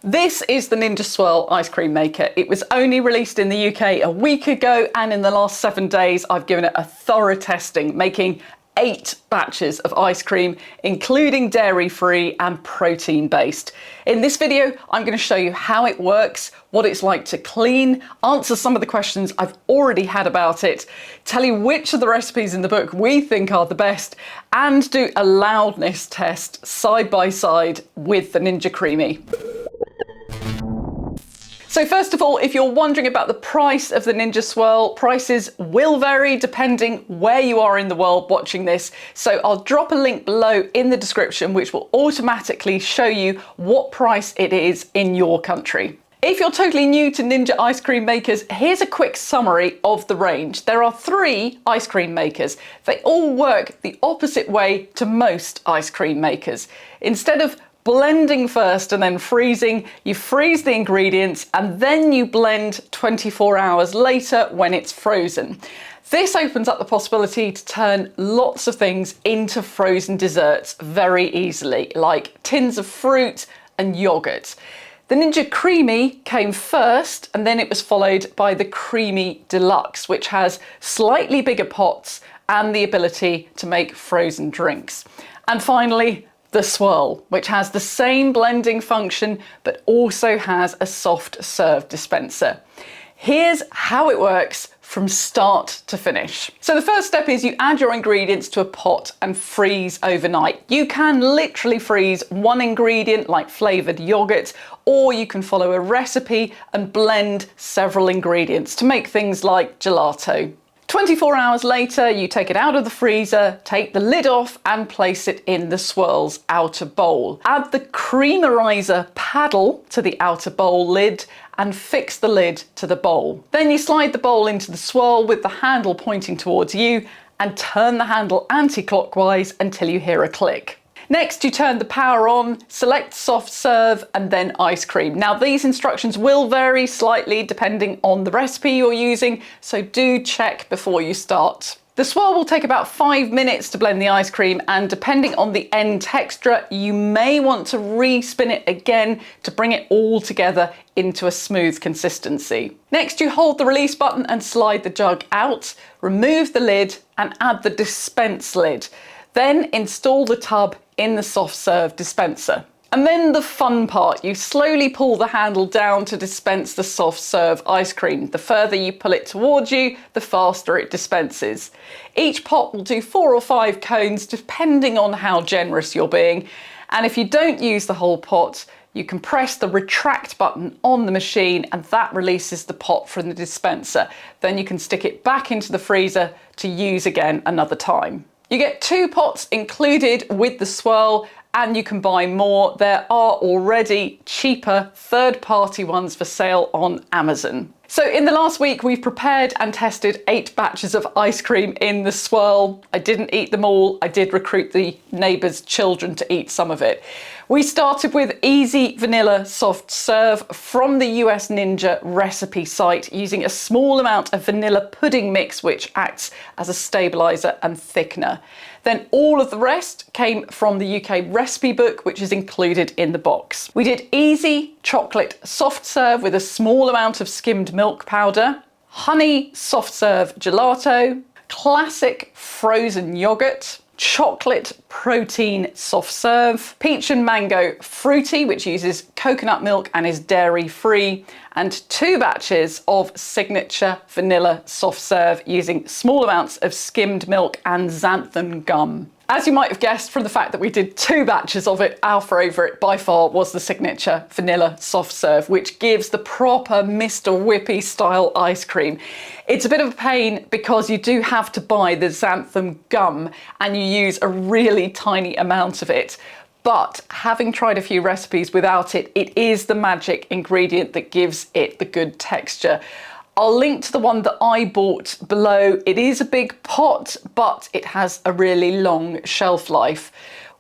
This is the Ninja Swirl ice cream maker. It was only released in the UK a week ago, and in the last 7 days I've given it a thorough testing, making 8 batches of ice cream, including dairy-free and protein-based. In this video, I'm going to show you how it works, what it's like to clean, answer some of the questions I've already had about it, tell you which of the recipes in the book we think are the best, and do a loudness test side by side with the Ninja Creami. So first of all, if you're wondering about the price of the Ninja Swirl, prices will vary depending where you are in the world watching this. So I'll drop a link below in the description, which will automatically show you what price it is in your country. If you're totally new to Ninja ice cream makers, here's a quick summary of the range. There are 3 ice cream makers. They all work the opposite way to most ice cream makers. Instead of blending first and then freezing, you freeze the ingredients and then you blend 24 hours later when it's frozen. This opens up the possibility to turn lots of things into frozen desserts very easily, like tins of fruit and yogurt. The Ninja Creami came first, and then it was followed by the Creami Deluxe, which has slightly bigger pots and the ability to make frozen drinks. And finally, the Swirl, which has the same blending function, but also has a soft serve dispenser. Here's how it works from start to finish. So the first step is you add your ingredients to a pot and freeze overnight. You can literally freeze one ingredient like flavored yogurt, or you can follow a recipe and blend several ingredients to make things like gelato. 24 hours later, you take it out of the freezer, take the lid off and place it in the swirl's outer bowl. Add the creamerizer paddle to the outer bowl lid and fix the lid to the bowl. Then you slide the bowl into the swirl with the handle pointing towards you and turn the handle anti-clockwise until you hear a click. Next, you turn the power on, select soft serve and then ice cream. Now these instructions will vary slightly depending on the recipe you're using, so do check before you start. The swirl will take about 5 minutes to blend the ice cream, and depending on the end texture, you may want to re-spin it again to bring it all together into a smooth consistency. Next, you hold the release button and slide the jug out, remove the lid and add the dispense lid. Then install the tub in the soft serve dispenser. And then the fun part, you slowly pull the handle down to dispense the soft serve ice cream. The further you pull it towards you, the faster it dispenses. Each pot will do 4 or 5 cones depending on how generous you're being. And if you don't use the whole pot, you can press the retract button on the machine and that releases the pot from the dispenser. Then you can stick it back into the freezer to use again another time. You get 2 pots included with the swirl, and you can buy more. There are already cheaper third-party ones for sale on Amazon. So in the last week, we've prepared and tested 8 batches of ice cream in the swirl. I didn't eat them all. I did recruit the neighbours' children to eat some of it. We started with Easy Vanilla Soft Serve from the US Ninja recipe site, using a small amount of vanilla pudding mix, which acts as a stabiliser and thickener. Then all of the rest came from the UK recipe book, which is included in the box. We did Easy Chocolate Soft Serve with a small amount of skimmed milk powder, Honey Soft Serve Gelato, Classic Frozen Yogurt, Chocolate Protein Soft Serve, Peach and Mango Fruity, which uses coconut milk and is dairy free, and 2 batches of Signature Vanilla Soft Serve using small amounts of skimmed milk and xanthan gum. As you might have guessed from the fact that we did 2 batches of it, our favourite by far was the Signature Vanilla Soft Serve, which gives the proper Mr. Whippy style ice cream. It's a bit of a pain because you do have to buy the xanthan gum and you use a really tiny amount of it. But having tried a few recipes without it, it is the magic ingredient that gives it the good texture. I'll link to the one that I bought below. It is a big pot, but it has a really long shelf life.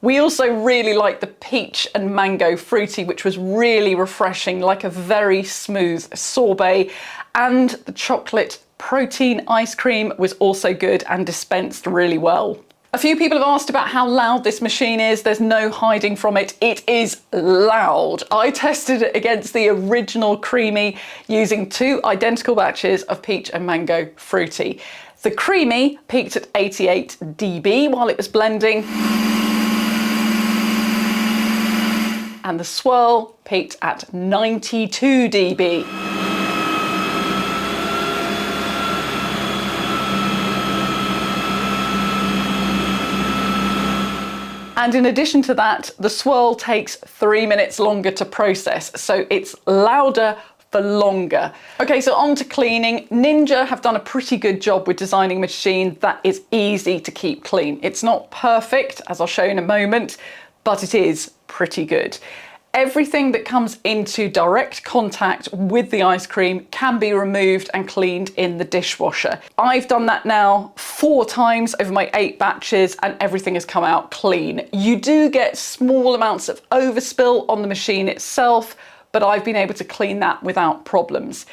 We also really like the Peach and Mango Fruity, which was really refreshing, like a very smooth sorbet. And the Chocolate Protein ice cream was also good and dispensed really well. A few people have asked about how loud this machine is. There's no hiding from it. It is loud. I tested it against the original Creami using 2 identical batches of peach and mango fruity. The Creami peaked at 88 dB while it was blending, and the Swirl peaked at 92 dB. And in addition to that, the Swirl takes 3 minutes longer to process, so it's louder for longer. Okay, so on to cleaning. Ninja have done a pretty good job with designing a machine that is easy to keep clean. It's not perfect, as I'll show you in a moment, but it is pretty good. Everything that comes into direct contact with the ice cream can be removed and cleaned in the dishwasher. I've done that now 4 times over my 8 batches and everything has come out clean. You do get small amounts of overspill on the machine itself, but I've been able to clean that without problems.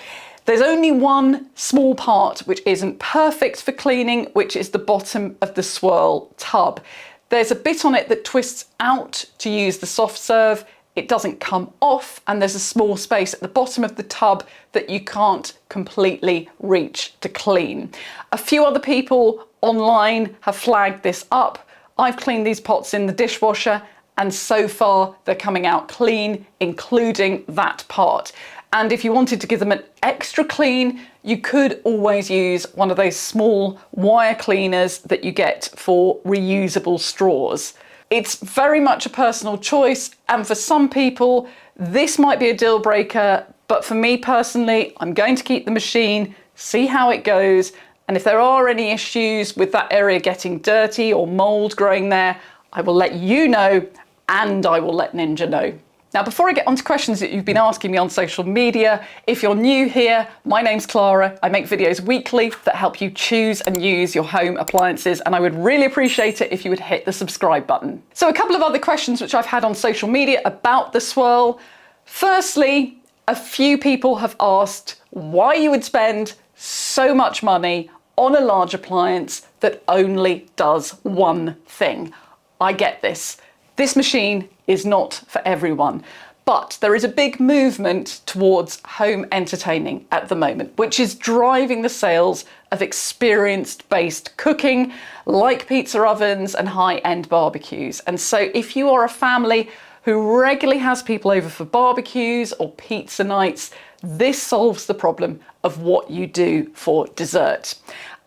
There's only one small part which isn't perfect for cleaning, which is the bottom of the Swirl tub. There's a bit on it that twists out to use the soft serve. It doesn't come off, and there's a small space at the bottom of the tub that you can't completely reach to clean. A few other people online have flagged this up. I've cleaned these pots in the dishwasher, and so far they're coming out clean, including that part. And if you wanted to give them an extra clean, you could always use one of those small wire cleaners that you get for reusable straws. It's very much a personal choice, and for some people, this might be a deal breaker, but for me personally, I'm going to keep the machine, see how it goes, and if there are any issues with that area getting dirty or mold growing there, I will let you know, and I will let Ninja know. Now, before I get on to questions that you've been asking me on social media, if you're new here, my name's Clara. I make videos weekly that help you choose and use your home appliances, and I would really appreciate it if you would hit the subscribe button. So a couple of other questions which I've had on social media about the Swirl. Firstly, a few people have asked why you would spend so much money on a large appliance that only does one thing. I get this. This machine is not for everyone, but there is a big movement towards home entertaining at the moment, which is driving the sales of experience-based cooking like pizza ovens and high-end barbecues. And so if you are a family who regularly has people over for barbecues or pizza nights, this solves the problem of what you do for dessert.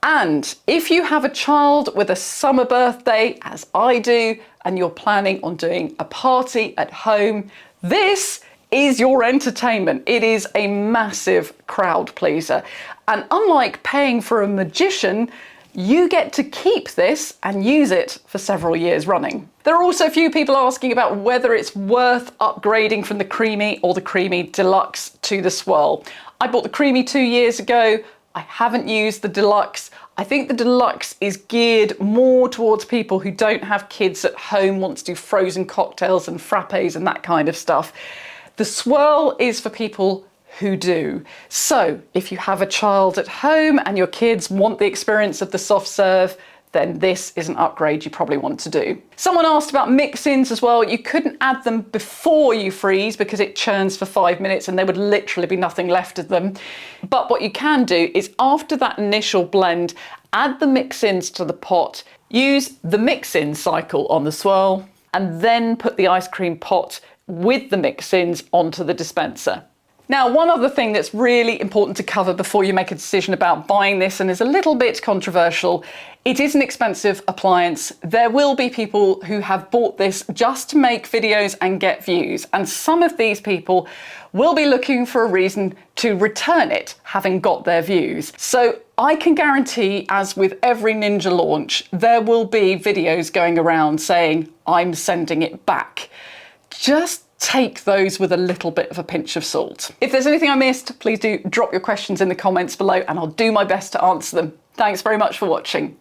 And if you have a child with a summer birthday, as I do, and you're planning on doing a party at home, this is your entertainment. It is a massive crowd pleaser. And unlike paying for a magician, you get to keep this and use it for several years running. There are also a few people asking about whether it's worth upgrading from the Creami or the Creami Deluxe to the Swirl. I bought the Creami 2 years ago. I haven't used the Deluxe. I think the Deluxe is geared more towards people who don't have kids at home, want to do frozen cocktails and frappes and that kind of stuff. The Swirl is for people who do. So if you have a child at home and your kids want the experience of the soft serve, then this is an upgrade you probably want to do. Someone asked about mix-ins as well. You couldn't add them before you freeze because it churns for 5 minutes and there would literally be nothing left of them. But what you can do is after that initial blend, add the mix-ins to the pot, use the mix-in cycle on the Swirl, and then put the ice cream pot with the mix-ins onto the dispenser. Now, one other thing that's really important to cover before you make a decision about buying this, and is a little bit controversial, it is an expensive appliance. There will be people who have bought this just to make videos and get views, and some of these people will be looking for a reason to return it, having got their views. So I can guarantee, as with every Ninja launch, there will be videos going around saying, I'm sending it back. Just take those with a little bit of a pinch of salt. If there's anything I missed, please do drop your questions in the comments below and I'll do my best to answer them. Thanks very much for watching.